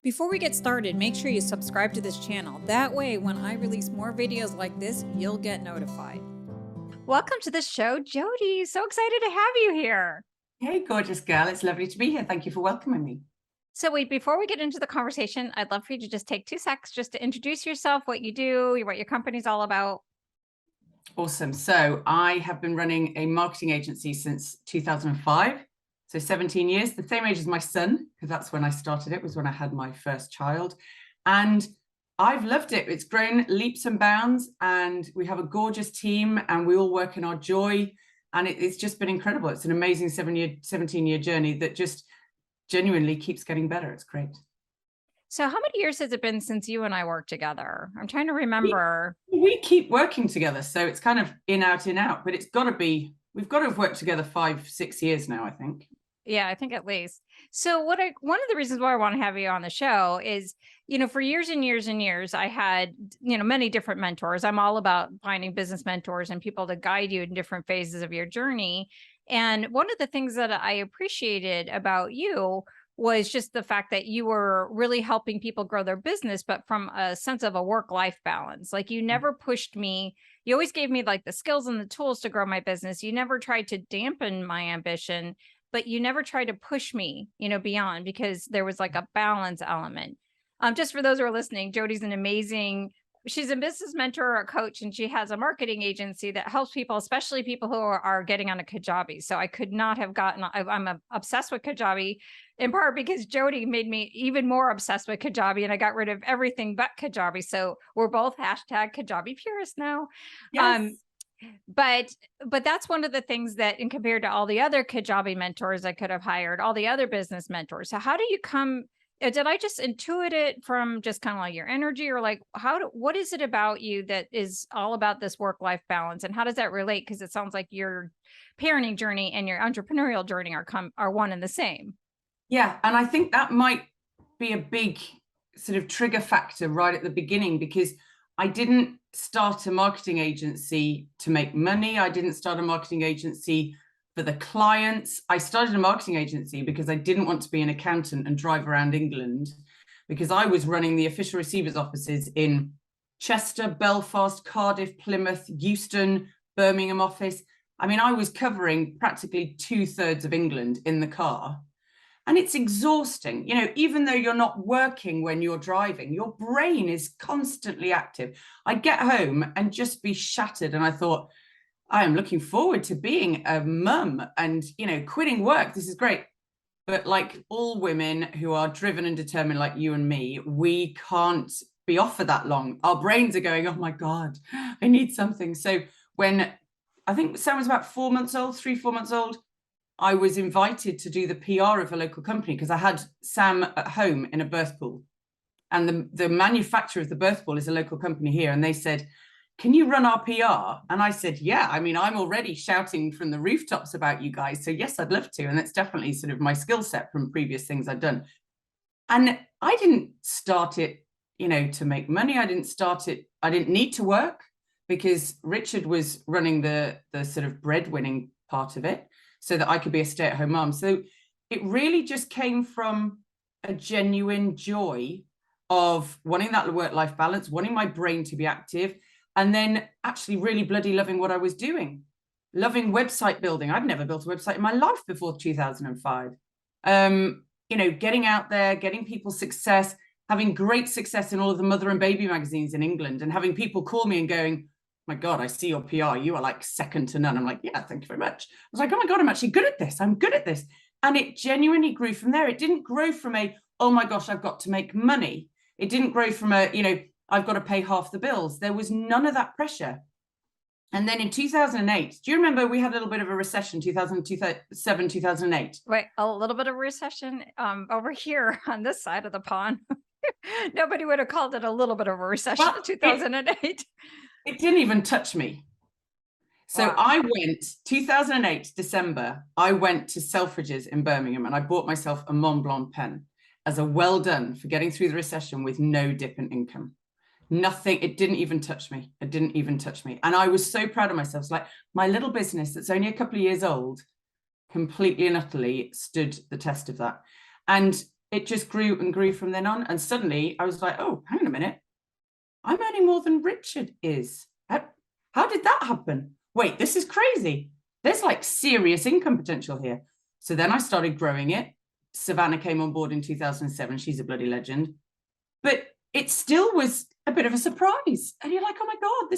Before we get started, make sure you subscribe to this channel. That way, when I release more videos like this, you'll get notified. Welcome to the show, Jodee. So excited to have you here. Hey, gorgeous girl. It's lovely to be here. Thank you for welcoming me. So wait, before we get into the conversation, I'd love for you to just take 2 seconds just to introduce yourself, what you do, what your company's all about. Awesome. So I have been running a marketing agency since 2005. So 17 years, the same age as my son, because that's when I started. It was when I had my first child. And I've loved it. It's grown leaps and bounds, and we have a gorgeous team, and we all work in our joy. And it's just been incredible. It's an amazing 17-year journey that just genuinely keeps getting better. It's great. So how many years has it been since you and I worked together? I'm trying to remember. We keep working together, so it's kind of in, out, but it's got to be, we've got to have worked together 5-6 years now, I think. Yeah, I think at least. So one of the reasons why I want to have you on the show is, for years and years and years, I had, many different mentors. I'm all about finding business mentors and people to guide you in different phases of your journey. And one of the things that I appreciated about you was just the fact that you were really helping people grow their business, but from a sense of a work-life balance. Like, you never pushed me. You always gave me like the skills and the tools to grow my business. You never tried to dampen my ambition, but you never tried to push me, beyond, because there was like a balance element. Just for those who are listening, Jodee's she's a business mentor or a coach, and she has a marketing agency that helps people, especially people who are getting on a Kajabi. So I could not have I'm obsessed with Kajabi, in part because Jodee made me even more obsessed with Kajabi, and I got rid of everything but Kajabi. So we're both hashtag Kajabi purists now. Yes. But that's one of the things that, in compared to all the other Kajabi mentors I could have hired, all the other business mentors. So how do you come? Did I just intuit it from just kind of like your energy, or like what is it about you that is all about this work-life balance, and how does that relate? Because it sounds like your parenting journey and your entrepreneurial journey are one and the same. Yeah, and I think that might be a big sort of trigger factor right at the beginning, because I didn't start a marketing agency to make money. I didn't start a marketing agency for the clients. I started a marketing agency because I didn't want to be an accountant and drive around England, because I was running the official receivers offices in Chester, Belfast, Cardiff, Plymouth, Euston, Birmingham office. I mean, I was covering practically 2/3 of England in the car. And it's exhausting, even though you're not working when you're driving, your brain is constantly active. I'd get home and just be shattered. And I thought, I am looking forward to being a mum and, quitting work. This is great. But like all women who are driven and determined like you and me, we can't be off for that long. Our brains are going, oh my God, I need something. So when I think Sam was about 4 months old, 3-4 months old, I was invited to do the PR of a local company, because I had Sam at home in a birth pool. And the manufacturer of the birth pool is a local company here. And they said, can you run our PR? And I said, yeah, I mean, I'm already shouting from the rooftops about you guys. So yes, I'd love to. And that's definitely sort of my skill set from previous things I've done. And I didn't start it, to make money. I didn't need to work, because Richard was running the sort of breadwinning part of it, so that I could be a stay-at-home mom. So it really just came from a genuine joy of wanting that work-life balance, wanting my brain to be active, and then actually really bloody loving what I was doing, loving website building. I'd never built a website in my life before 2005. Getting out there, getting people success, having great success in all of the mother and baby magazines in England, and having people call me and going, my God, I see your PR. You are like second to none. I'm like, yeah, thank you very much. I was like, oh my God, I'm actually good at this. I'm good at this. And it genuinely grew from there. It didn't grow from oh my gosh, I've got to make money. It didn't grow from I've got to pay half the bills. There was none of that pressure. And then in 2008, do you remember we had a little bit of a recession, 2007, 2008? Wait, a little bit of recession over here on this side of the pond. Nobody would have called it a little bit of a recession in 2008. It didn't even touch me. So wow. I went 2008 December, I went to Selfridges in Birmingham, and I bought myself a Mont Blanc pen as a well done for getting through the recession with no dip in income. Nothing, it didn't even touch me. It didn't even touch me. And I was so proud of myself. It's like my little business that's only a couple of years old completely and utterly stood the test of that. And it just grew and grew from then on. And suddenly I was like, oh, hang on a minute. I'm earning more than Richard is. How did that happen? Wait, this is crazy. There's like serious income potential here. So then I started growing it. Savannah came on board in 2007. She's a bloody legend. But it still was a bit of a surprise. And you're like, oh my God,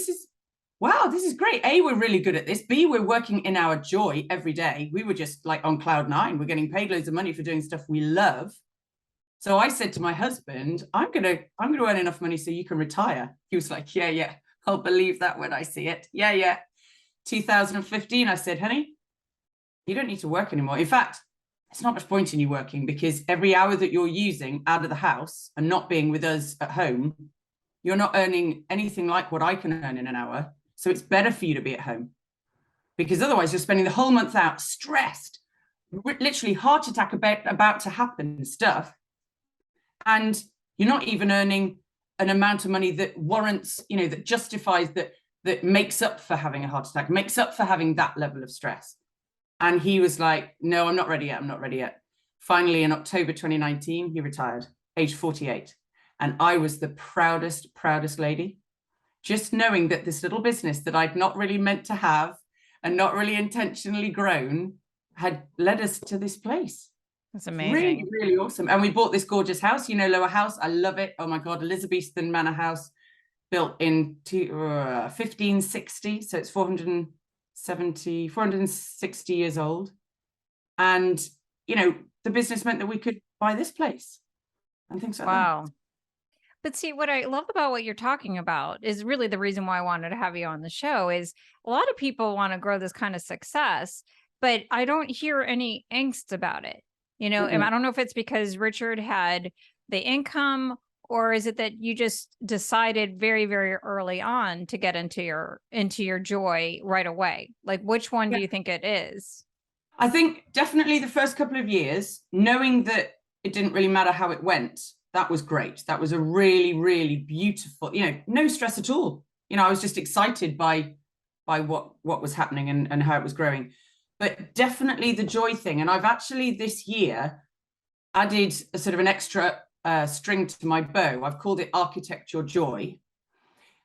wow, this is great. A, we're really good at this. B, we're working in our joy every day. We were just like on cloud nine. We're getting paid loads of money for doing stuff we love. So I said to my husband, I'm gonna earn enough money so you can retire. He was like, yeah, I'll believe that when I see it. Yeah. 2015, I said, honey, you don't need to work anymore. In fact, it's not much point in you working, because every hour that you're using out of the house and not being with us at home, you're not earning anything like what I can earn in an hour. So it's better for you to be at home, because otherwise you're spending the whole month out stressed, literally heart attack about to happen stuff. And you're not even earning an amount of money that warrants, that justifies, that makes up for having a heart attack, makes up for having that level of stress. And he was like, no, I'm not ready yet. Finally, in October 2019, he retired, age 48. And I was the proudest lady, just knowing that this little business that I'd not really meant to have and not really intentionally grown had led us to this place. That's amazing. Really, really awesome. And we bought this gorgeous house, Lower House. I love it. Oh my God, Elizabethan manor house, built in 1560. So it's 460 years old. And, the business meant that we could buy this place and things like that. Wow. But see, what I love about what you're talking about is really the reason why I wanted to have you on the show is a lot of people want to grow this kind of success, but I don't hear any angst about it. And I don't know if it's because Richard had the income, or is it that you just decided very, very early on to get into your joy right away? Like, which one do you think it is? I think definitely the first couple of years, knowing that it didn't really matter how it went, that was great. That was a really, really beautiful, no stress at all. I was just excited by what was happening and how it was growing. But definitely the joy thing. And I've actually this year added a sort of an extra string to my bow. I've called it Architect Your Joy,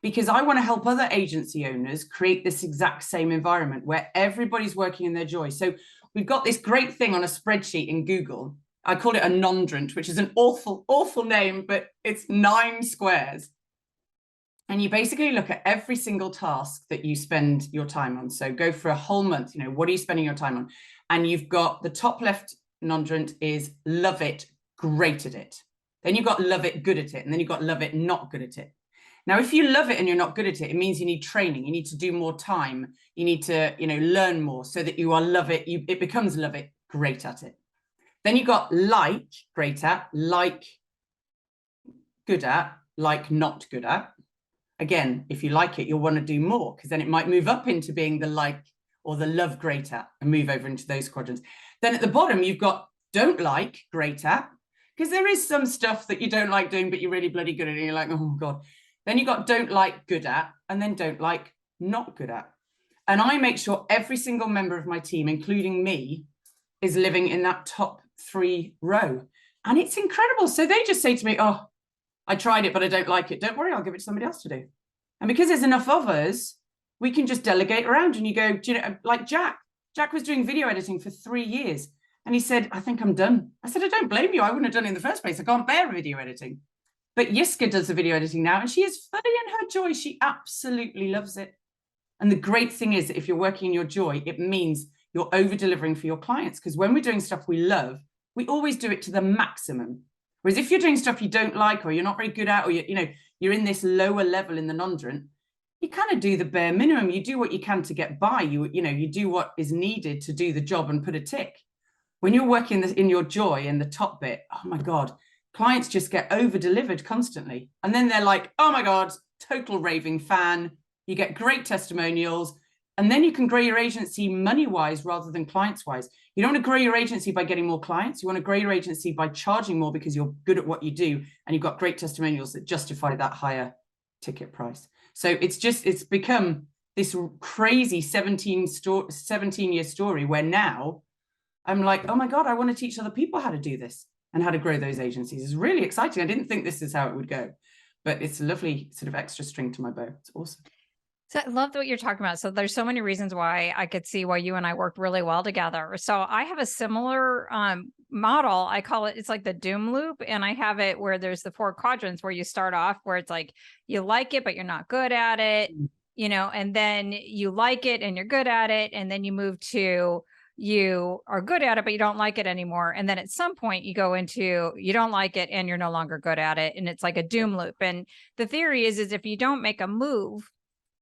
because I want to help other agency owners create this exact same environment where everybody's working in their joy. So we've got this great thing on a spreadsheet in Google. I call it a nondrant, which is an awful, awful name, but it's 9 squares. And you basically look at every single task that you spend your time on. So go for a whole month, what are you spending your time on? And you've got the top left nondrant is love it, great at it. Then you've got love it, good at it. And then you've got love it, not good at it. Now, if you love it and you're not good at it, it means you need training. You need to do more time. You need to, learn more so that you are love it. It becomes love it, great at it. Then you've got like, great at, like, good at, like, not good at. Again, if you like it, you'll want to do more, because then it might move up into being the like or the love great at and move over into those quadrants. Then at the bottom, you've got don't like, great at, because there is some stuff that you don't like doing, but you're really bloody good at it. And you're like, oh God. Then you've got don't like, good at, and then don't like, not good at. And I make sure every single member of my team, including me, is living in that top 3 row. And it's incredible. So they just say to me, oh, I tried it, but I don't like it. Don't worry, I'll give it to somebody else to do. And because there's enough of us, we can just delegate around. And you go, like Jack was doing video editing for 3 years. And he said, I think I'm done. I said, I don't blame you. I wouldn't have done it in the first place. I can't bear video editing. But Yiska does the video editing now, and she is fully in her joy. She absolutely loves it. And the great thing is that if you're working in your joy, it means you're over-delivering for your clients. Because when we're doing stuff we love, we always do it to the maximum. Whereas if you're doing stuff you don't like, or you're not very good at, or you're in this lower level in the nondrant, you kind of do the bare minimum. You do what you can to get by. You do what is needed to do the job and put a tick. When you're working in your joy in the top bit, oh my God, clients just get over-delivered constantly. And then they're like, oh my God, total raving fan. You get great testimonials. And then you can grow your agency money-wise rather than clients-wise. You don't want to grow your agency by getting more clients. You want to grow your agency by charging more because you're good at what you do and you've got great testimonials that justify that higher ticket price. So it's become this crazy 17-year story where now I'm like, oh my God, I want to teach other people how to do this. and how to grow those agencies. It's really exciting. I didn't think this is how it would go, but it's a lovely sort of extra string to my bow. It's awesome. So I love what you're talking about. So there's so many reasons why I could see why you and I worked really well together. So I have a similar model. I call it, it's like the doom loop. And I have it where there's the 4 quadrants where you start off where it's like, you like it, but you're not good at it, you know, and then you like it and you're good at it. And then you move to, you are good at it, but you don't like it anymore. And then at some point you go into, you don't like it and you're no longer good at it. And it's like a doom loop. And the theory is if you don't make a move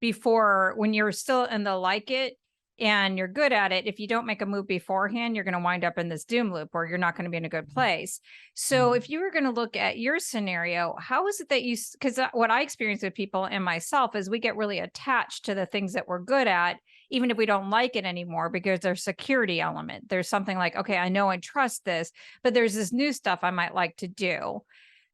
before, when you're still in the like it and you're good at it, if you don't make a move beforehand, you're going to wind up in this doom loop where you're not going to be in a good place. So if you were going to look at your scenario, how is it that you, because what I experience with people and myself is we get really attached to the things that we're good at, even if we don't like it anymore, because there's security element. There's something like, okay, I know and trust this, but there's this new stuff I might like to do.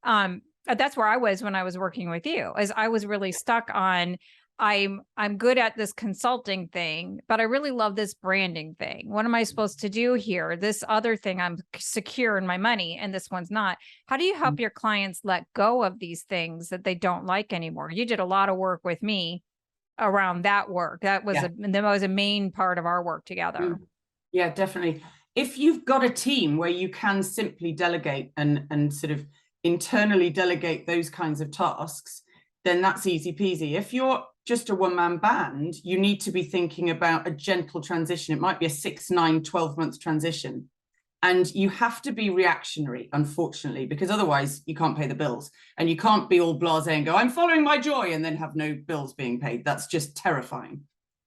That's where I was when I was working with you, as I was really stuck on, I'm good at this consulting thing, but I really love this branding thing. What am I supposed to do here? This other thing, I'm secure in my money and this one's not. How do you help your clients let go of these things that they don't like anymore? You did a lot of work with me around that work. That was a main part of our work together. Yeah, definitely. If you've got a team where you can simply delegate and sort of internally delegate those kinds of tasks, then that's easy peasy. If you're just a one-man band, you need to be thinking about a gentle transition. It might be a 6, 9, 12 month transition. And you have to be reactionary, unfortunately, because otherwise you can't pay the bills. And you can't be all blasé and go, I'm following my joy, and then have no bills being paid. That's just terrifying.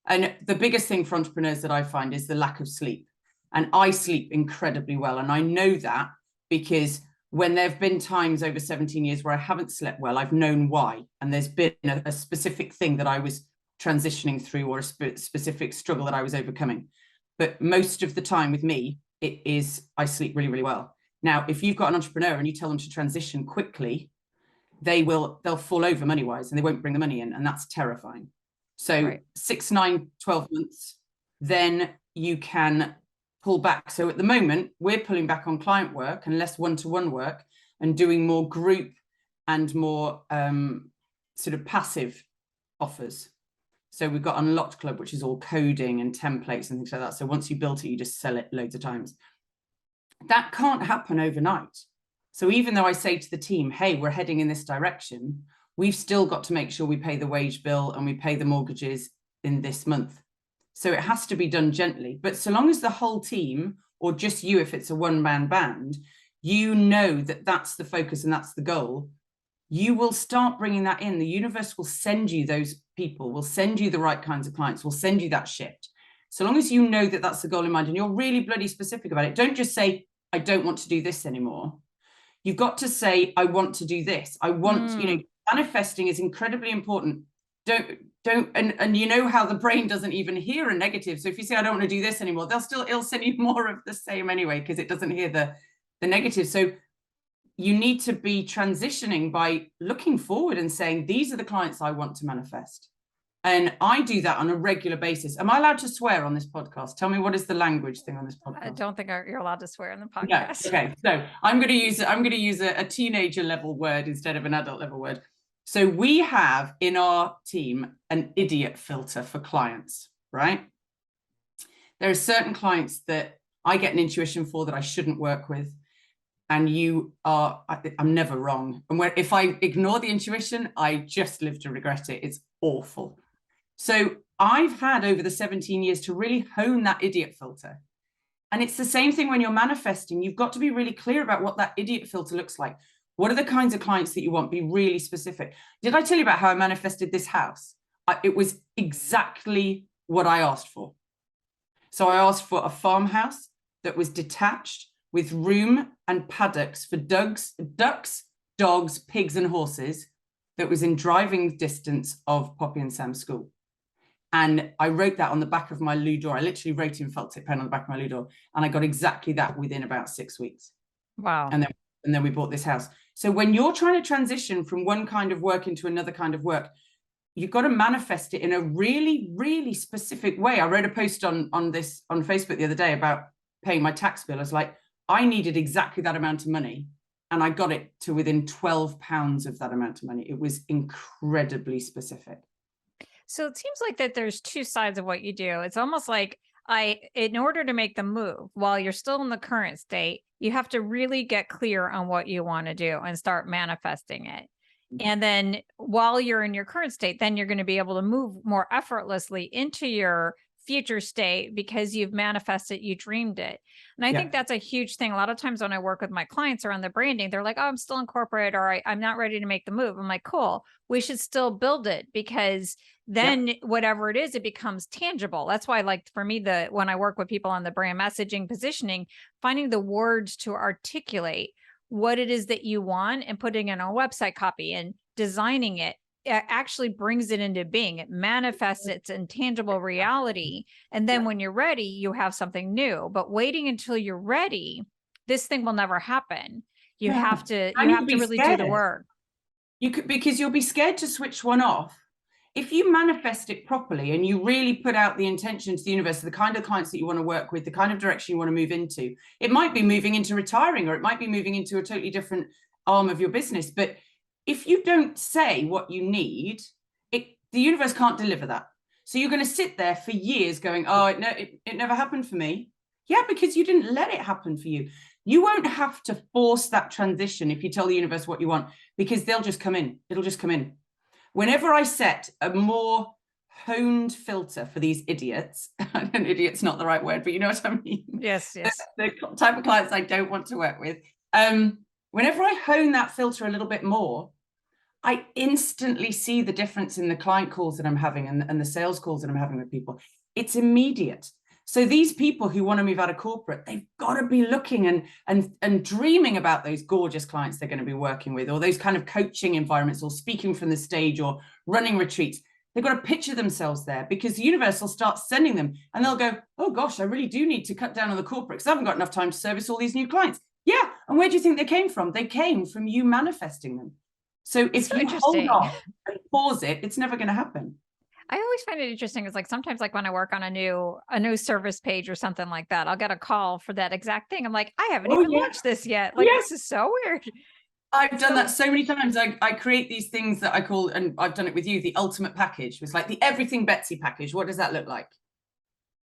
And the biggest thing for entrepreneurs that I find is the lack of sleep. And I sleep incredibly well. And I know that because when there have been times over 17 years where I haven't slept well, I've known why. And there's been a specific thing that I was transitioning through, or a specific struggle that I was overcoming. But most of the time with me, it is, I sleep really, really well. Now, if you've got an entrepreneur and you tell them to transition quickly, they'll fall over money-wise and they won't bring the money in. And that's terrifying. So 6, 9, 12 months, then you can pull back. So at the moment, we're pulling back on client work and less one-to-one work and doing more group and more sort of passive offers. So we've got Unlocked Club, which is all coding and templates and things like that. So once you build it, you just sell it loads of times. That can't happen overnight. So even though I say to the team, hey, we're heading in this direction, we've still got to make sure we pay the wage bill and we pay the mortgages in this month. So it has to be done gently. But so long as the whole team, or just you, if it's a one-man band, you know that that's the focus and that's the goal, you will start bringing that in. The universe will send you those people, will send you the right kinds of clients, will send you that shift. So long as you know that that's the goal in mind and you're really bloody specific about it, don't just say, I don't want to do this anymore. You've got to say, I want to do this. I want, you know, manifesting is incredibly important. And you know how the brain doesn't even hear a negative. So if you say, I don't want to do this anymore, it'll send you more of the same anyway, because it doesn't hear the negative. So you need to be transitioning by looking forward and saying, these are the clients I want to manifest. And I do that on a regular basis. Am I allowed to swear on this podcast? Tell me, what is the language thing on this podcast? I don't think you're allowed to swear on the podcast. No. Okay, so I'm going to use a teenager level word instead of an adult level word. So we have in our team an idiot filter for clients, right? There are certain clients that I get an intuition for that I shouldn't work with. And I'm never wrong. And if I ignore the intuition, I just live to regret it. It's awful. So I've had over the 17 years to really hone that idiot filter. And it's the same thing when you're manifesting. You've got to be really clear about what that idiot filter looks like. What are the kinds of clients that you want? Be really specific. Did I tell you about how I manifested this house? It was exactly what I asked for. So I asked for a farmhouse that was detached with room and paddocks for ducks, dogs, pigs, and horses, that was in driving distance of Poppy and Sam's school. And I wrote that on the back of my loo door. I literally wrote in felt tip pen on the back of my loo door. And I got exactly that within about 6 weeks. Wow. And then we bought this house. So when you're trying to transition from one kind of work into another kind of work, you've got to manifest it in a really, really specific way. I wrote a post on Facebook the other day about paying my tax bill. I was like, I needed exactly that amount of money, and I got it to within £12 of that amount of money. It was incredibly specific. So it seems like that there's two sides of what you do. It's almost like in order to make the move while you're still in the current state, you have to really get clear on what you want to do and start manifesting it. And then while you're in your current state, then you're going to be able to move more effortlessly into your future state because you've manifested, you dreamed it. And I think that's a huge thing. A lot of times when I work with my clients around the branding, they're like, oh, I'm still in corporate, or I'm not ready to make the move. I'm like, cool, we should still build it, because then whatever it is, it becomes tangible. That's why, like, for me, when I work with people on the brand messaging, positioning, finding the words to articulate what it is that you want and putting in a website copy and designing it actually brings it into being. It manifests its intangible reality. And then when you're ready, you have something new. But waiting until you're ready, this thing will never happen. You have to really do the work. Because you'll be scared to switch one off. If you manifest it properly and you really put out the intention to the universe, the kind of clients that you want to work with, the kind of direction you want to move into, it might be moving into retiring, or it might be moving into a totally different arm of your business. But if you don't say what you need, the universe can't deliver that. So you're going to sit there for years going, oh, it never happened for me. Yeah, because you didn't let it happen for you. You won't have to force that transition if you tell the universe what you want, because they'll just come in. It'll just come in. Whenever I set a more honed filter for these idiots, and idiot's not the right word, but you know what I mean? Yes. The type of clients I don't want to work with. Whenever I hone that filter a little bit more, I instantly see the difference in the client calls that I'm having and the sales calls that I'm having with people. It's immediate. So these people who want to move out of corporate, they've got to be looking and dreaming about those gorgeous clients they're going to be working with, or those kind of coaching environments, or speaking from the stage, or running retreats. They've got to picture themselves there, because the universe will start sending them, and they'll go, oh gosh, I really do need to cut down on the corporate because I haven't got enough time to service all these new clients. Yeah. And where do you think they came from? They came from you manifesting them. So if you hold off and pause it, it's never going to happen. I always find it interesting. It's like sometimes, like when I work on a new service page or something like that, I'll get a call for that exact thing. I'm like, I haven't even launched this yet. Like, this is so weird. I've done that so many times. I create these things that I call, and I've done it with you, the ultimate package. It's like the everything Betsy package. What does that look like?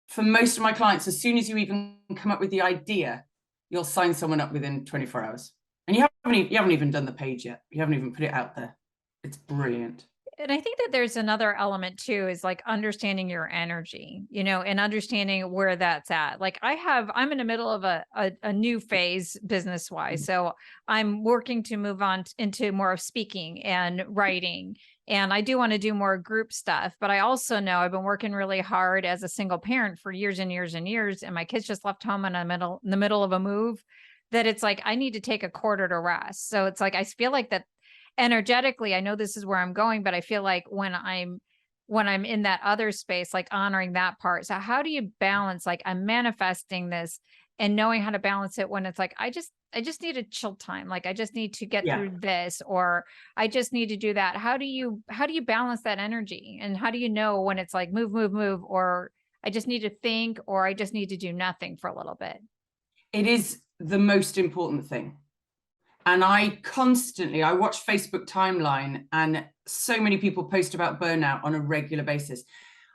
For most of my clients, as soon as you even come up with the idea, you'll sign someone up within 24 hours. And you haven't even done the page yet. You haven't even put it out there. It's brilliant. And I think that there's another element too, is like understanding your energy, and understanding where that's at. Like I'm in the middle of a new phase business wise. So I'm working to move on into more of speaking and writing. And I do want to do more group stuff, but I also know I've been working really hard as a single parent for years and years and years. And my kids just left home in the middle of a move, that it's like, I need to take a quarter to rest. So it's like, I feel like that energetically, I know this is where I'm going, but I feel like when I'm in that other space, like honoring that part. So how do you balance, like, I'm manifesting this and knowing how to balance it when it's like, I just need a chill time. Like, I just need to get through this, or I just need to do that. How do you balance that energy? And how do you know when it's like move, or I just need to think, or I just need to do nothing for a little bit? It is the most important thing. And I watch Facebook timeline, and so many people post about burnout on a regular basis.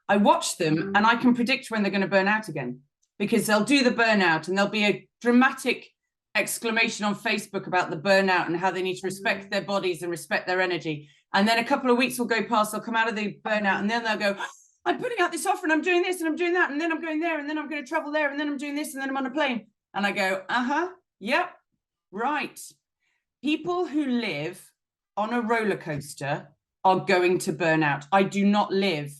I watch them and I can predict when they're going to burn out again, because they'll do the burnout and there'll be a dramatic exclamation on Facebook about the burnout and how they need to respect their bodies and respect their energy. And then a couple of weeks will go past, they'll come out of the burnout, and then they'll go, I'm putting out this offer and I'm doing this and I'm doing that, and then I'm going there, and then I'm going to travel there, and then I'm doing this, and then I'm on a plane. And I go, yep, right. People who live on a roller coaster are going to burn out. I do not live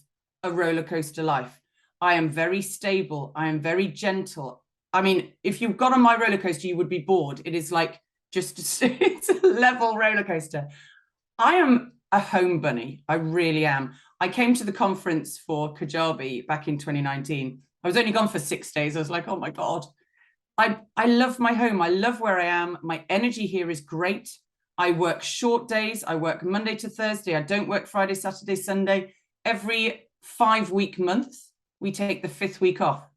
a roller coaster life. I am very stable. I am very gentle. I mean, if you got on my roller coaster, you would be bored. It is like it's a level roller coaster. I am a home bunny. I really am. I came to the conference for Kajabi back in 2019. I was only gone for 6 days. I was like, oh my God. I love my home. I love where I am. My energy here is great. I work short days. I work Monday to Thursday. I don't work Friday, Saturday, Sunday. Every 5-week month, we take the 5th week off.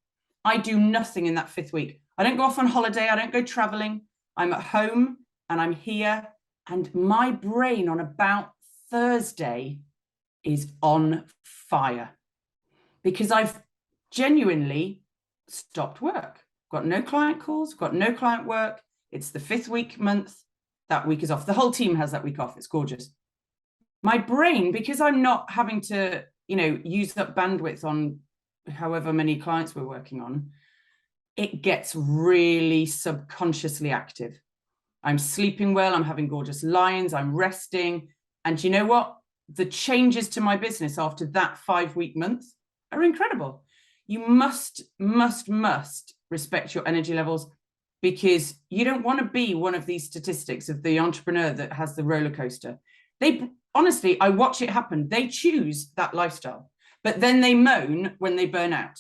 I do nothing in that 5th week. I don't go off on holiday. I don't go traveling. I'm at home and I'm here. And my brain on about Thursday is on fire because I've genuinely stopped work. Got no client calls, got no client work. It's the 5th month. That week is off. The whole team has that week off. It's gorgeous. My brain, because I'm not having to, use up bandwidth on however many clients we're working on, it gets really subconsciously active. I'm sleeping well. I'm having gorgeous lines. I'm resting. And you know what? The changes to my business after that 5-week month are incredible. You must respect your energy levels, because you don't want to be one of these statistics of the entrepreneur that has the roller coaster. Honestly, I watch it happen. They choose that lifestyle, but then they moan when they burn out.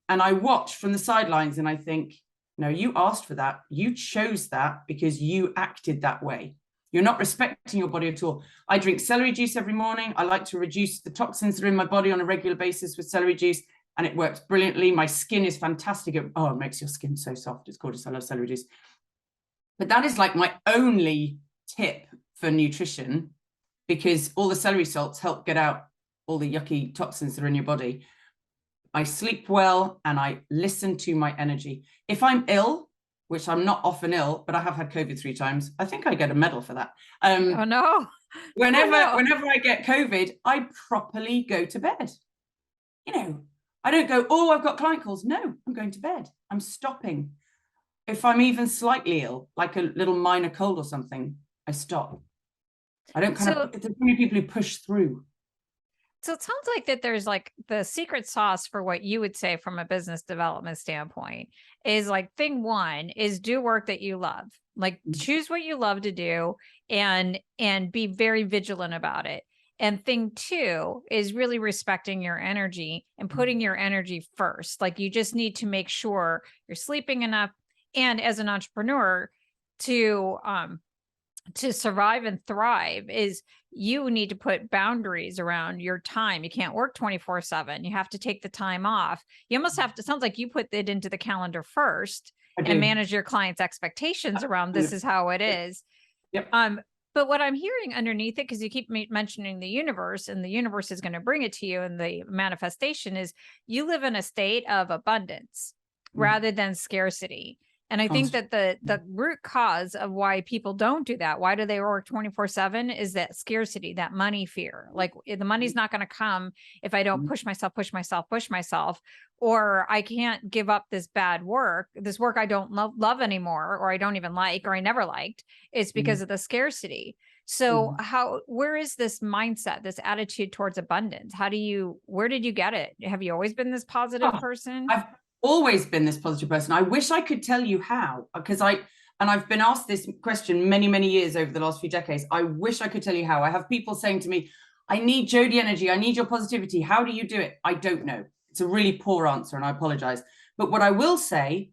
And I watch from the sidelines and I think, no, you asked for that. You chose that because you acted that way. You're not respecting your body at all. I drink celery juice every morning. I like to reduce the toxins that are in my body on a regular basis with celery juice, and it works brilliantly. My skin is fantastic. It makes your skin so soft. It's gorgeous. I love celery juice. But that is like my only tip for nutrition, because all the celery salts help get out all the yucky toxins that are in your body. I sleep well and I listen to my energy. If I'm ill, which I'm not often ill, but I have had COVID 3 times, I think I get a medal for that. Oh no. Whenever I get COVID, I properly go to bed. I don't go, I've got client calls. No, I'm going to bed. I'm stopping. If I'm even slightly ill, like a little minor cold or something, I stop. I don't there's so many people who push through. So it sounds like that there's like the secret sauce for what you would say from a business development standpoint is like, thing one is do work that you love, like choose what you love to do and be very vigilant about it. And thing two is really respecting your energy and putting your energy first. Like you just need to make sure you're sleeping enough. And as an entrepreneur, to survive and thrive is you need to put boundaries around your time. You can't work 24/7. You have to take the time off. You almost have to, sounds like you put it into the calendar first and manage your clients' expectations around this is how it is. Yep. But what I'm hearing underneath it, because you keep mentioning the universe and the universe is going to bring it to you, and the manifestation is you live in a state of abundance rather than scarcity. And I think that the root cause of why people don't do that, why do they work 24/7, is that scarcity, that money fear. Like the money's not going to come if I don't push myself, or I can't give up this bad work, this work I don't love anymore, or I don't even like, or I never liked. It's because of the scarcity. So where is this mindset, this attitude towards abundance? Where did you get it? Have you always been this positive person? I've always been this positive person. I wish I could tell you how, because I've been asked this question many years over the last few decades. I wish I could tell you how. I have people saying to me, I need Jodee energy. I need your positivity. How do you do it? I don't know. It's a really poor answer and I apologize. But what I will say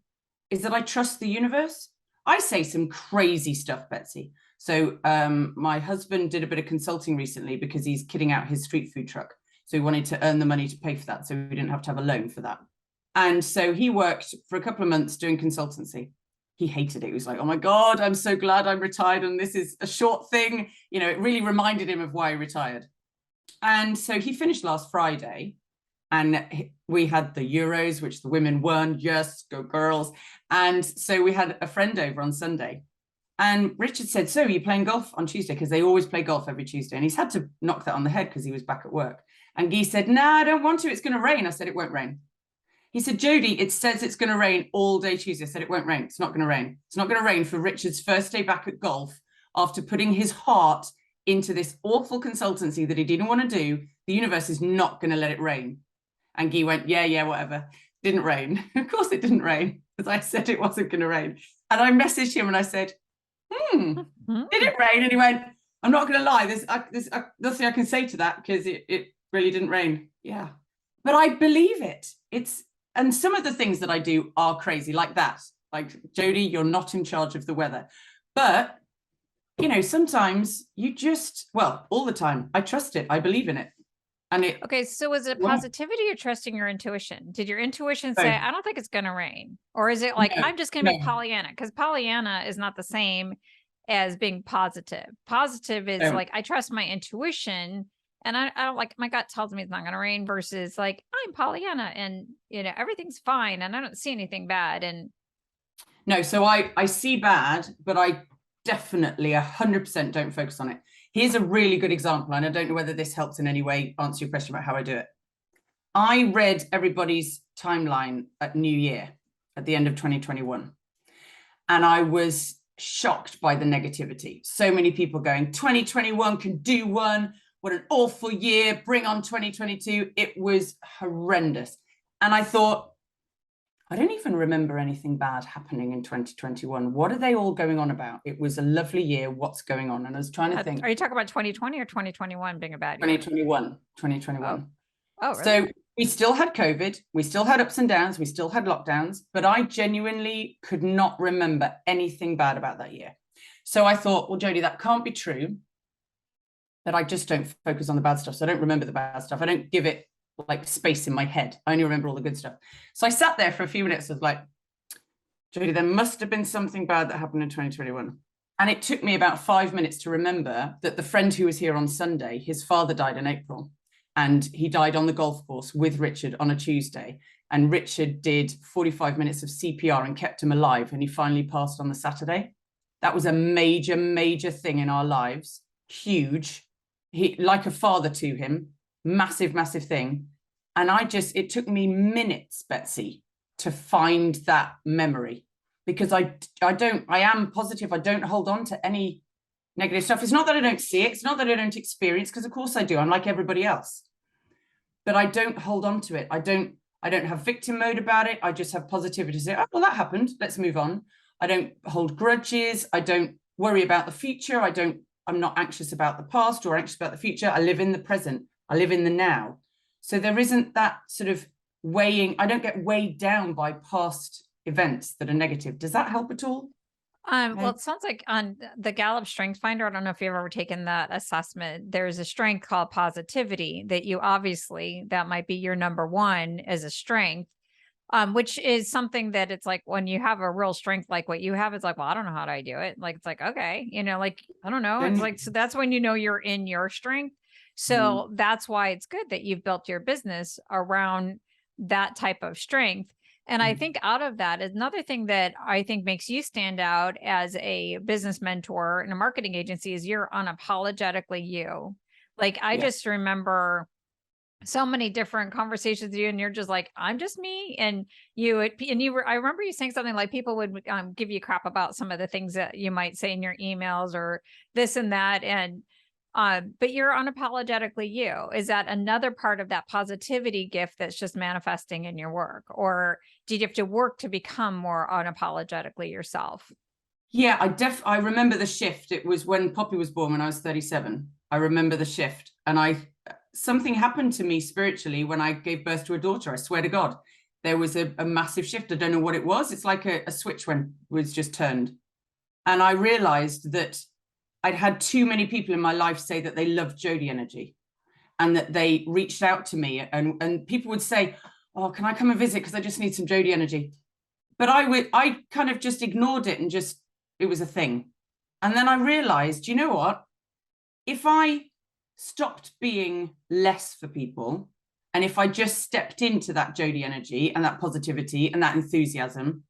is that I trust the universe. I say some crazy stuff, Betsy. So my husband did a bit of consulting recently because he's kitting out his street food truck. So he wanted to earn the money to pay for that. So we didn't have to have a loan for that. And so he worked for a couple of months doing consultancy. He hated it. He was like, oh my God, I'm so glad I'm retired. And this is a short thing. It really reminded him of why he retired. And so he finished last Friday and we had the Euros, which the women won. Yes, go girls. And so we had a friend over on Sunday. And Richard said, so are you playing golf on Tuesday? Because they always play golf every Tuesday. And he's had to knock that on the head because he was back at work. And Guy said, nah, I don't want to. It's going to rain. I said, it won't rain. He said, Jodee, it says it's going to rain all day Tuesday. I said, it won't rain. It's not going to rain. It's not going to rain for Richard's first day back at golf after putting his heart into this awful consultancy that he didn't want to do. The universe is not going to let it rain. And Guy went, yeah, whatever. Didn't rain. Of course it didn't rain, because I said it wasn't going to rain. And I messaged him and I said, did it rain? And he went, I'm not going to lie. There's nothing I can say to that because it really didn't rain. Yeah. But I believe it. And some of the things that I do are crazy, like that. Like, Jodee, you're not in charge of the weather. But, sometimes you just, all the time, I trust it. I believe in it. And it, Okay, so was it yeah. positivity or trusting your intuition? Did your intuition say, Both. I don't think it's going to rain? Or is it like, No, I'm just going to be no, Pollyanna? Because Pollyanna is not the same as being positive. Positive is no. like, I trust my intuition and I don't like, my gut tells me it's not going to rain versus like, I'm Pollyanna and, you know, everything's fine and I don't see anything bad. And No, so I see bad, but I definitely 100% don't focus on it. Here's a really good example, and I don't know whether this helps in any way answer your question about how I do it. I read everybody's timeline at New Year at the end of 2021, and I was shocked by the negativity. So many people going, 2021 can do one. What an awful year. Bring on 2022. It was horrendous. And I thought, I don't even remember anything bad happening in 2021. What are they all going on about? It was a lovely year. What's going on? And I was trying to think. are you talking about 2020 or 2021 being a bad year? 2021. Oh, really? So we still had COVID. We still had ups and downs. We still had lockdowns. But I genuinely could not remember anything bad about that year. So I thought, well, Jodie, that can't be true. That I just don't focus on the bad stuff. So I don't remember the bad stuff. I don't give it like space in my head. I only remember all the good stuff. So I sat there for a few minutes. I was like, Jodie, there must have been something bad that happened in 2021. And it took me about 5 minutes to remember that the friend who was here on Sunday, his father died in April. And he died on the golf course with Richard on a Tuesday. And Richard did 45 minutes of CPR and kept him alive. And he finally passed on the Saturday. That was a major, major thing in our lives. Huge. He, like a father to him. Massive, massive thing. And it took me minutes, Betsy, to find that memory, because I am positive. I don't hold on to any negative stuff. It's not that I don't see it. It's not that I don't experience, because of course I do. I'm like everybody else, but I don't hold on to it. I don't have victim mode about it. I just have positivity to say, oh, well, that happened. Let's move on. I don't hold grudges. I don't worry about the future. I'm not anxious about the past or anxious about the future. I live in the present. I live in the now. So there isn't that sort of weighing. I don't get weighed down by past events that are negative. Does that help at all? Well, it sounds like on the Gallup Strength Finder, I don't know if you've ever taken that assessment. There's a strength called positivity that you obviously, that might be your number one as a strength, which is something that it's like when you have a real strength like what you have, it's like, well, I don't know how do I do it. Like, it's like, okay, you know, like, I don't know. It's like, so that's when you know you're in your strength. So that's why it's good that you've built your business around that type of strength. And I think out of that, another thing that I think makes you stand out as a business mentor in a marketing agency is you're unapologetically you. Like, I just remember so many different conversations with you, and you're just like, I'm just me. And I remember you saying something like people would give you crap about some of the things that you might say in your emails or this and that. And but you're unapologetically you. Is that another part of that positivity gift that's just manifesting in your work? Or did you have to work to become more unapologetically yourself? Yeah, I remember the shift. It was when Poppy was born when I was 37. I remember the shift. And something happened to me spiritually when I gave birth to a daughter. I swear to God, there was a massive shift. I don't know what it was. It's like a switch was just turned. And I realized that I'd had too many people in my life say that they loved Jodee energy and that they reached out to me, and people would say, oh, can I come and visit? Because I just need some Jodee energy. But I kind of just ignored it and it was a thing. And then I realized, you know what? If I stopped being less for people, and if I just stepped into that Jodee energy and that positivity and that enthusiasm,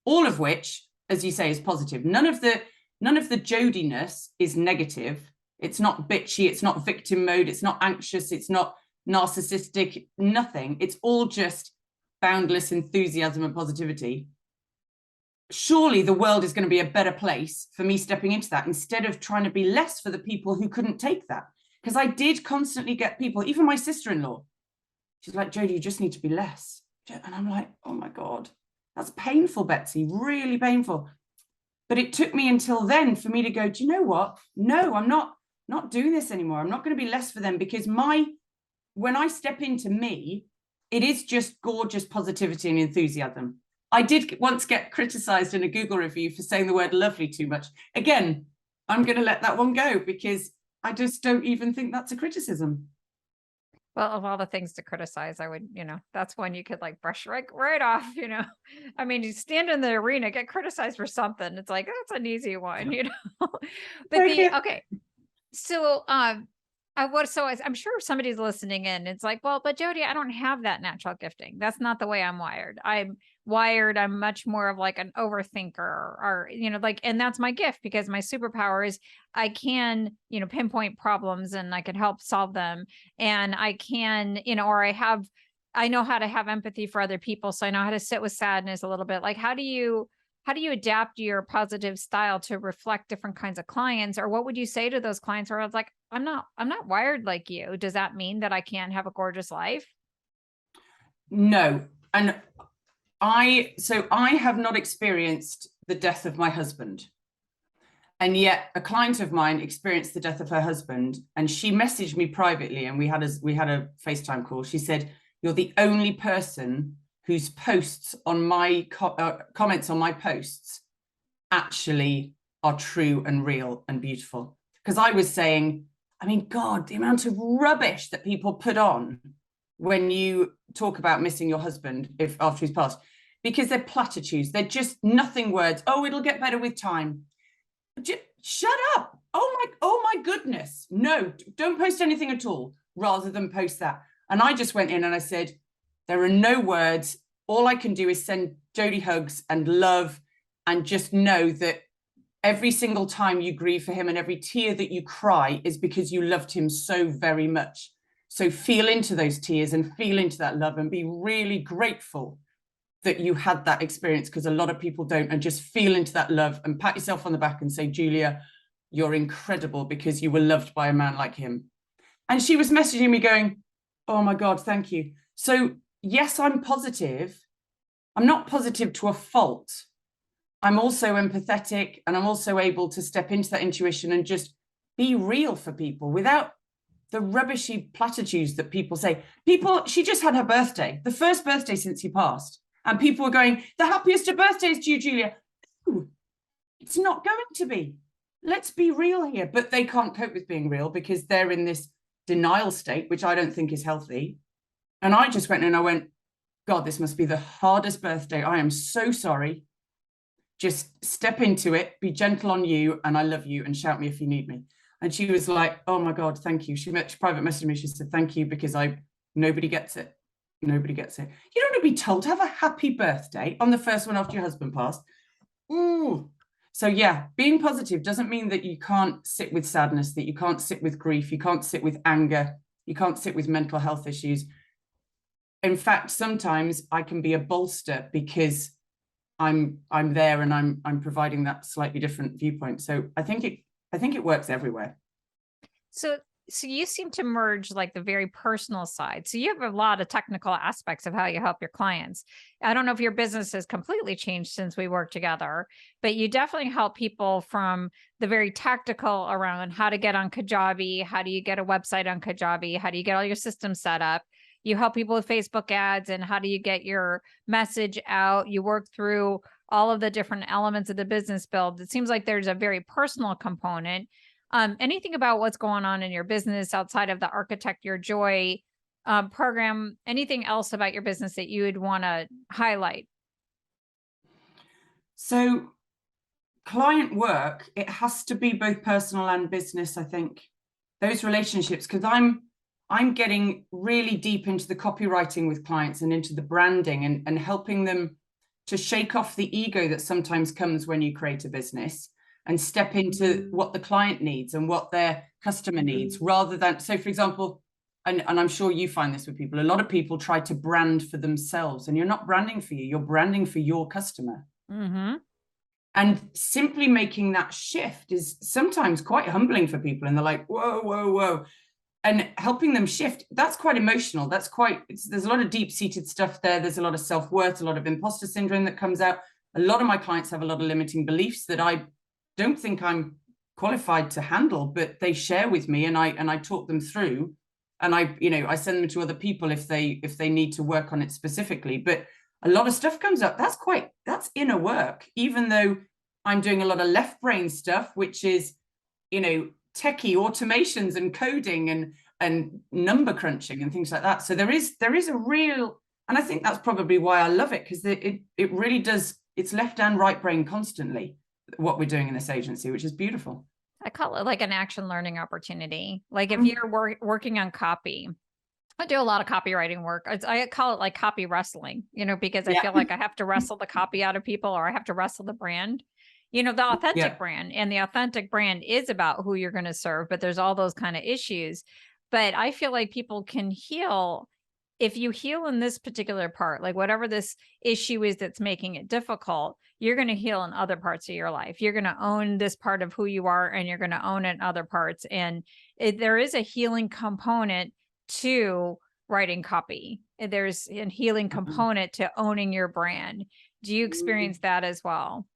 all of which, as you say, is positive. None of the Jodiness is negative. It's not bitchy. It's not victim mode. It's not anxious. It's not narcissistic. Nothing. It's all just boundless enthusiasm and positivity. Surely the world is going to be a better place for me stepping into that instead of trying to be less for the people who couldn't take that. Because I did constantly get people, even my sister-in-law, she's like, Jodee, you just need to be less. And I'm like, oh my God, that's painful, Betsy, really painful. But it took me until then for me to go, do you know what? No, I'm not doing this anymore. I'm not going to be less for them, because when I step into me, it is just gorgeous positivity and enthusiasm. I did once get criticized in a Google review for saying the word lovely too much. Again, I'm going to let that one go, because I just don't even think that's a criticism. Well, of all the things to criticize, I would, that's one you could like brush right off, I mean, you stand in the arena, get criticized for something. It's like, that's an easy one. But Okay. okay. So, I'm sure somebody's listening in. It's like, well, but Jodee, I don't have that natural gifting. That's not the way I'm wired. I'm much more of like an overthinker or, like, and that's my gift because my superpower is I can, pinpoint problems and I can help solve them. And I can, or I know how to have empathy for other people. So I know how to sit with sadness a little bit. Like, how do you adapt your positive style to reflect different kinds of clients? Or what would you say to those clients where I was like, I'm not wired like you. Does that mean that I can't have a gorgeous life? No. And I have not experienced the death of my husband. And yet a client of mine experienced the death of her husband, and she messaged me privately, and we had a FaceTime call. She said, "You're the only person whose posts on my comments on my posts actually are true and real and beautiful." Because I was saying, I mean, God, the amount of rubbish that people put on when you talk about missing your husband after he's passed, because they're platitudes. They're just nothing words. Oh, it'll get better with time. Just shut up. Oh my goodness. No, don't post anything at all rather than post that. And I just went in and I said, there are no words. All I can do is send Jodee hugs and love, and just know that every single time you grieve for him and every tear that you cry is because you loved him so very much. So feel into those tears and feel into that love and be really grateful that you had that experience, because a lot of people don't, and just feel into that love and pat yourself on the back and say, Julia, you're incredible because you were loved by a man like him. And she was messaging me going, oh my God, thank you. So yes, I'm positive. I'm not positive to a fault. I'm also empathetic, and I'm also able to step into that intuition and just be real for people without the rubbishy platitudes that people say. She just had her birthday, the first birthday since he passed. And people were going, the happiest of birthdays to you, Julia. Ooh, it's not going to be. Let's be real here. But they can't cope with being real because they're in this denial state, which I don't think is healthy. And I just went in and I went, God, this must be the hardest birthday. I am so sorry. Just step into it, be gentle on you, and I love you, and shout me if you need me. And she was like, oh my God, thank you. She private messaged me. She said, thank you, because nobody gets it. Nobody gets it. You don't want to be told to have a happy birthday on the first one after your husband passed. Ooh. So yeah, being positive doesn't mean that you can't sit with sadness, that you can't sit with grief, you can't sit with anger, you can't sit with mental health issues. In fact, sometimes I can be a bolster because I'm there and I'm providing that slightly different viewpoint. So I think it works everywhere. So you seem to merge like the very personal side. So you have a lot of technical aspects of how you help your clients. I don't know if your business has completely changed since we worked together, but you definitely help people from the very tactical around how to get on Kajabi, how do you get a website on Kajabi, how do you get all your systems set up. You help people with Facebook ads and how do you get your message out. You work through all of the different elements of the business build. It seems like there's a very personal component. Anything about what's going on in your business outside of the Architect Your Joy program, anything else about your business that you would want to highlight? So client work, it has to be both personal and business, I think. Those relationships, because I'm getting really deep into the copywriting with clients and into the branding and helping them to shake off the ego that sometimes comes when you create a business and step into what the client needs and what their customer needs, rather than, so for example, and I'm sure you find this with people, a lot of people try to brand for themselves, and you're not branding for you, you're branding for your customer. Mm-hmm. And simply making that shift is sometimes quite humbling for people. And they're like, whoa, whoa, whoa. And helping them shift, that's quite emotional. There's a lot of deep-seated stuff there. There's a lot of self-worth, a lot of imposter syndrome that comes out. A lot of my clients have a lot of limiting beliefs that I don't think I'm qualified to handle, but they share with me, and I talk them through, and I send them to other people if they need to work on it specifically. But a lot of stuff comes up. That's inner work, even though I'm doing a lot of left brain stuff, which is, techie automations and coding and and number crunching and things like that. So there is a real, and I think that's probably why I love it, because it really does, it's left and right brain constantly, what we're doing in this agency, which is beautiful. I call it like an action learning opportunity. Like if you're working on copy, I do a lot of copywriting work. I call it like copy wrestling, because I feel like I have to wrestle the copy out of people, or I have to wrestle the brand, the authentic brand. And the authentic brand is about who you're going to serve, but there's all those kind of issues. But I feel like people can heal if you heal in this particular part, like whatever this issue is that's making it difficult, you're going to heal in other parts of your life. You're going to own this part of who you are, and you're going to own it in other parts. And there is a healing component to writing copy. There's a healing component to owning your brand. Do you experience that as well?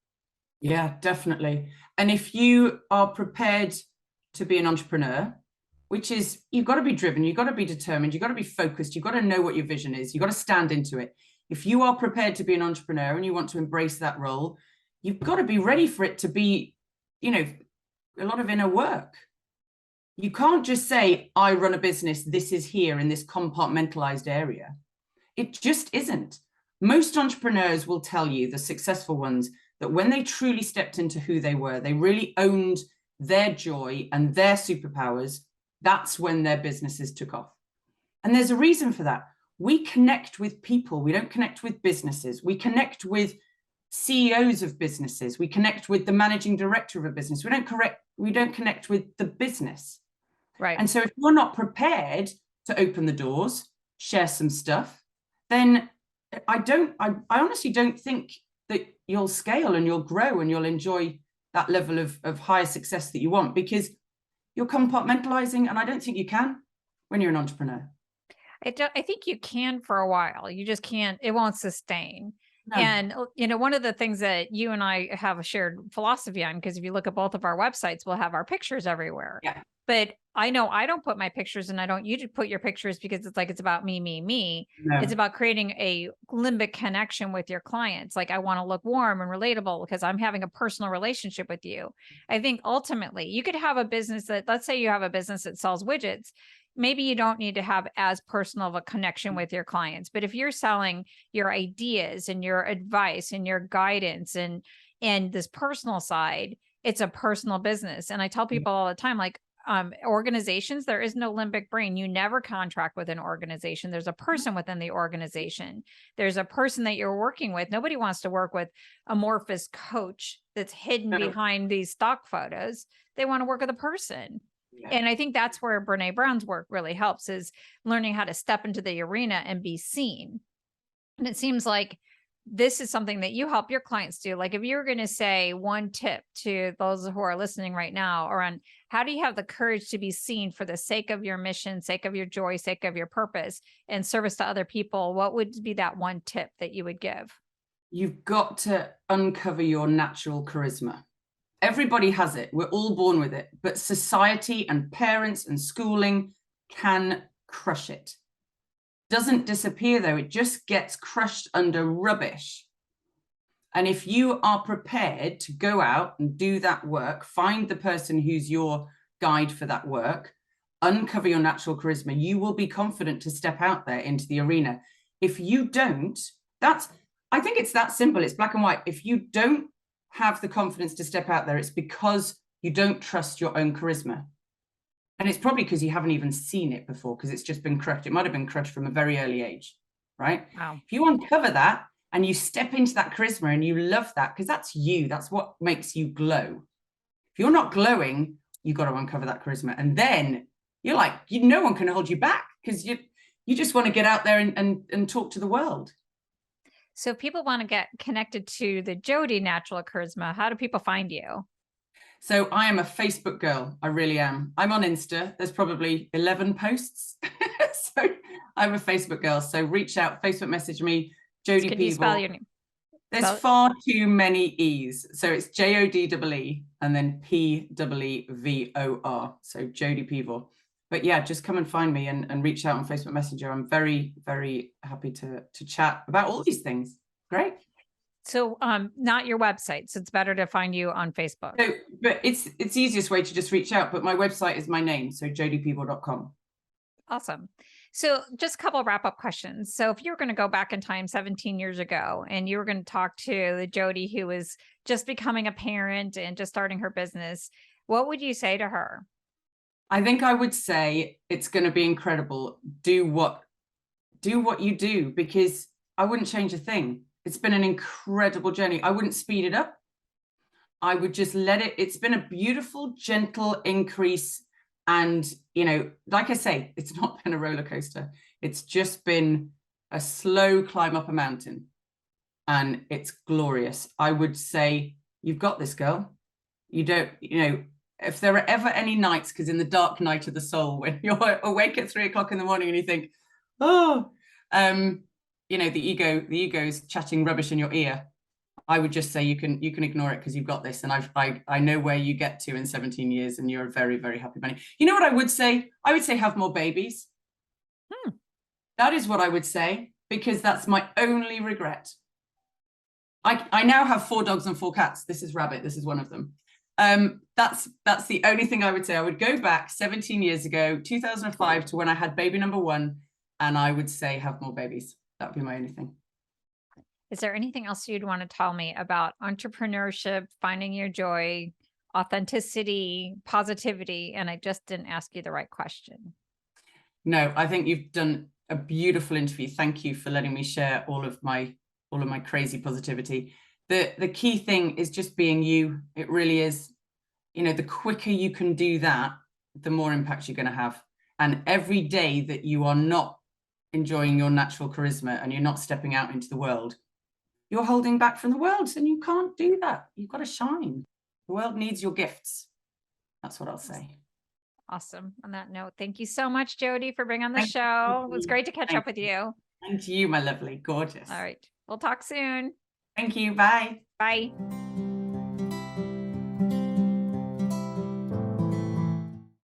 Yeah, definitely. And if you are prepared to be an entrepreneur, which is, you've got to be driven, you've got to be determined, you've got to be focused, you've got to know what your vision is, you've got to stand into it. If you are prepared to be an entrepreneur and you want to embrace that role, you've got to be ready for it to be, a lot of inner work. You can't just say, I run a business, this is here in this compartmentalized area. It just isn't. Most entrepreneurs will tell you, the successful ones, that when they truly stepped into who they were, they really owned their joy and their superpowers, that's when their businesses took off. And there's a reason for that. We connect with people. We don't connect with businesses. We connect with CEOs of businesses. We connect with the managing director of a business. We don't connect with the business. Right. And so if you're not prepared to open the doors, share some stuff, then I honestly don't think that you'll scale and you'll grow and you'll enjoy that level of higher success that you want, because you're compartmentalizing, and I don't think you can when you're an entrepreneur. I think you can for a while. You just can't, it won't sustain. No. And, one of the things that you and I have a shared philosophy on, because if you look at both of our websites, we'll have our pictures everywhere. Yeah. But I know I don't put my pictures, and I don't you to put your pictures, because it's about me, me, me. No. It's about creating a limbic connection with your clients. Like, I want to look warm and relatable because I'm having a personal relationship with you. I think ultimately you could have a business that, let's say you have a business that sells widgets. Maybe you don't need to have as personal of a connection with your clients. But if you're selling your ideas and your advice and your guidance and this personal side, it's a personal business. And I tell people all the time, like, organizations, there is no limbic brain. You never contract with an organization. There's a person within the organization. There's a person that you're working with. Nobody wants to work with amorphous coach that's hidden behind these stock photos. They want to work with a person. Yeah. And I think that's where Brene Brown's work really helps, is learning how to step into the arena and be seen. And it seems like this is something that you help your clients do. Like, if you were going to say one tip to those who are listening right now around how do you have the courage to be seen for the sake of your mission, sake of your joy, sake of your purpose and service to other people, what would be that one tip that you would give? You've got to uncover your natural charisma. Everybody has it. We're all born with it, but society and parents and schooling can crush it. Doesn't disappear though, it just gets crushed under rubbish. And if you are prepared to go out and do that work, find the person who's your guide for that work, uncover your natural charisma, you will be confident to step out there into the arena. If you don't, I think it's that simple. It's black and white. If you don't have the confidence to step out there, it's because you don't trust your own charisma. And it's probably because you haven't even seen it before, because it's just been crushed. It might have been crushed from a very early age, right? Wow. If you uncover that and you step into that charisma and you love that, because that's you, that's what makes you glow. If you're not glowing, you've got to uncover that charisma. And then you're like, no one can hold you back, because you just want to get out there and talk to the world. So if people want to get connected to the Jodee Natural Charisma, how do people find you? So I am a Facebook girl. I really am. I'm on Insta. There's probably 11 posts. So I'm a Facebook girl. So reach out, Facebook message me, Jodee Peevor. Can you spell your name? There's far too many E's. So it's Jodee and then Peevor. So Jodee Peevor. But yeah, just come and find me and reach out on Facebook Messenger. I'm very, very happy to chat about all these things. Great. So not your website. So it's better to find you on Facebook. So, but it's the easiest way to just reach out. But my website is my name. So jodeepeevor.com. Awesome. So just a couple of wrap up questions. So if you were going to go back in time 17 years ago and you were going to talk to the Jodee who was just becoming a parent and just starting her business, what would you say to her? I think I would say it's going to be incredible. Do what you do, because I wouldn't change a thing. It's been an incredible journey. I wouldn't speed it up. I would just let it. It's been a beautiful, gentle increase. And, you know, like I say, it's not been a roller coaster. It's just been a slow climb up a mountain. And it's glorious. I would say, you've got this, girl. You don't, you know, if there are ever any nights, because in the dark night of the soul, when you're awake at 3 o'clock in the morning and you think, oh, you know, the ego's chatting rubbish in your ear, I would just say you can ignore it, because you've got this. And I know where you get to in 17 years, and you're a very, very happy bunny. You know what I would say? I would say have more babies. That is what I would say, because that's my only regret. I now have 4 dogs and 4 cats. This is Rabbit. This is one of them. That's the only thing I would say. I would go back 17 years ago, 2005, to when I had baby number 1, and I would say have more babies. That would be my only thing. Is there anything else you'd want to tell me about entrepreneurship, finding your joy, authenticity, positivity? And I just didn't ask you the right question. No, I think you've done a beautiful interview. Thank you for letting me share all of my crazy positivity. The key thing is just being you. It really is. You know, the quicker you can do that, the more impact you're going to have. And every day that you are not enjoying your natural charisma and you're not stepping out into the world, you're holding back from the world, and you can't do that. You've got to shine. The world needs your gifts. That's what I'll say. Awesome. On that note, thank you so much, Jodee, for being on the Thank show. you. It was great to catch up with you. Thank you, my lovely, gorgeous. All right. We'll talk soon. Thank you. Bye. Bye.